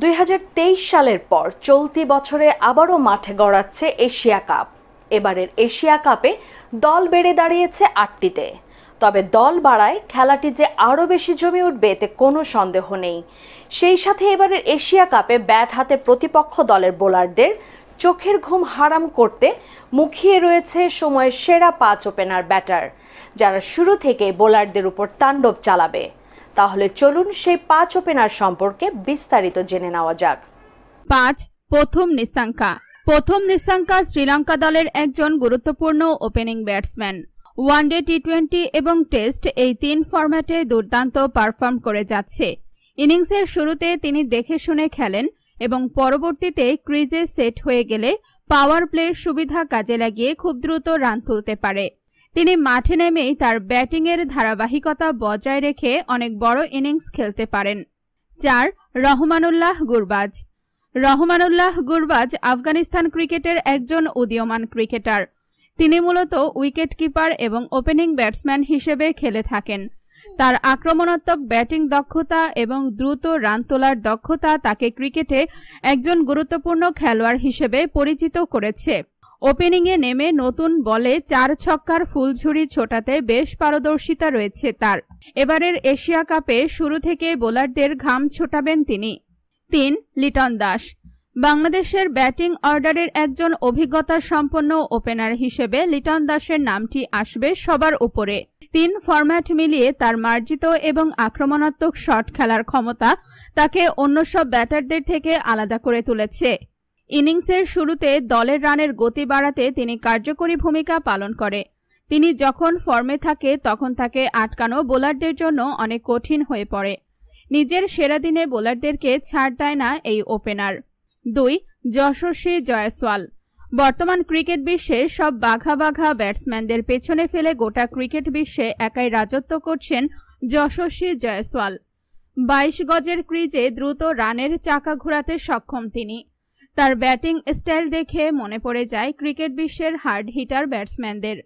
2023 সালের পর চলতি বছরে আবারও মাঠে গড়াচ্ছে এশিয়া কাপ। এবারের এশিয়া কাপে দল বেড়ে দাঁড়িয়েছে 8টিতে। তবে দল বাড়ায় খেলাটি যে আরও বেশি জমে উঠবে এতে কোনো সন্দেহ নেই। সেই সাথে এবারের এশিয়া কাপে ব্যাট হাতে প্রতিপক্ষ দলের বোলারদের চোখের ঘুম হারাম করতে মুখিয়ে রয়েছে সময়ের সেরা 5 ওপেনার ব্যাটার, যারা শুরু থেকে বোলারদের উপর তাণ্ডব চালাবে। তাহলে চলুন সেই 5 ওপেনার সম্পর্কে বিস্তারিত জেনে নেওয়া যাক। 5. প্রথম নিসাঙ্কা শ্রীলঙ্কা দলের একজন গুরুত্বপূর্ণ ওপেনিং ব্যাটসম্যান। ওয়ানডে, টি-20 এবং টেস্ট এই 3 ফরম্যাটে দুর্দান্ত পারফর্ম করে যাচ্ছে। ইনিংসের শুরুতে তিনি দেখে শুনে খেলেন এবং পরবর্তীতে ক্রিজে সেট হয়ে গেলে পাওয়ার প্লের সুবিধা কাজে লাগিয়ে খুব দ্রুত রান তুলতে পারে। তিনি মাঠে নেমেই তার ব্যাটিংয়ের ধারাবাহিকতা বজায় রেখে অনেক বড় ইনিংস খেলতে পারেন। 4. রহমানুল্লাহ গুরবাজ আফগানিস্তান ক্রিকেটের একজন উদীয়মান ক্রিকেটার। তিনি মূলত উইকেট কিপার এবং ওপেনিং ব্যাটসম্যান হিসেবে খেলে থাকেন। তার আক্রমণাত্মক ব্যাটিং দক্ষতা এবং দ্রুত রান তোলার দক্ষতা তাকে ক্রিকেটে একজন গুরুত্বপূর্ণ খেলোয়াড় হিসেবে পরিচিত করেছে। ওপেনিংয়ে নেমে নতুন বলে 4 ছক্কার ফুলঝুরি ছোটাতে বেশ পারদর্শিতা রয়েছে তার। এবারের এশিয়া কাপে শুরু থেকে বোলারদের ঘাম ছোটাবেন তিনি। 3. লিটন দাস বাংলাদেশের ব্যাটিং অর্ডারের একজন অভিজ্ঞতা সম্পন্ন ওপেনার হিসেবে লিটন দাসের নামটি আসবে সবার উপরে। 3 ফরম্যাট মিলিয়ে তার মার্জিত এবং আক্রমণাত্মক শট খেলার ক্ষমতা তাকে অন্য সব ব্যাটারদের থেকে আলাদা করে তুলেছে। ইনিংসের শুরুতে দলের রানের গতি বাড়াতে তিনি কার্যকরী ভূমিকা পালন করে। তিনি যখন ফর্মে থাকে তখন তাকে আটকানো বোলারদের জন্য অনেক কঠিন হয়ে পড়ে। নিজের সেরা দিনে বোলারদেরকে ছাড় দেয় না এই ওপেনার। 2. যশস্বী জয়সওয়াল বর্তমান ক্রিকেট বিশ্বে সব বাঘা ব্যাটসম্যানদের পেছনে ফেলে গোটা ক্রিকেট বিশ্বে একাই রাজত্ব করছেন যশস্বী জয়সওয়াল। 22 গজের ক্রিজে দ্রুত রানের চাকা ঘোরাতে সক্ষম তিনি। তার ব্যাটিং স্টাইল দেখে মনে পড়ে যায় ক্রিকেট বিশ্বের হার্ড হিটার ব্যাটসম্যানদের।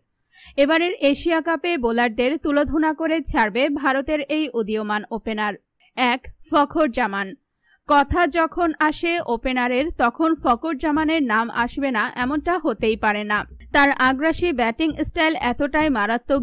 এবারের এশিয়া কাপে বোলারদের তুলোধুনা করে ছাড়বে ভারতের এই উদীয়মান ওপেনার। 1. ফখর জামান কথা যখন আসে ওপেনারের তখন ফখর জামানের নাম আসবে না এমনটা হতেই পারে না। তার আগ্রাসী ব্যাটিং স্টাইল এতটাই মারাত্মক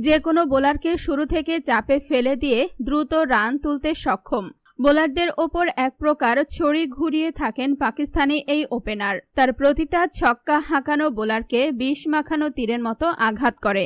যে কোনো বোলারকে শুরু থেকে চাপে ফেলে দিয়ে দ্রুত রান তুলতে সক্ষম। বোলারদের ওপর এক প্রকার ছড়ি ঘুরিয়ে থাকেন পাকিস্তানি এই ওপেনার। তার প্রতিটা ছক্কা হাঁকানো বোলারকে বিষ মাখানো তীরের মতো আঘাত করে।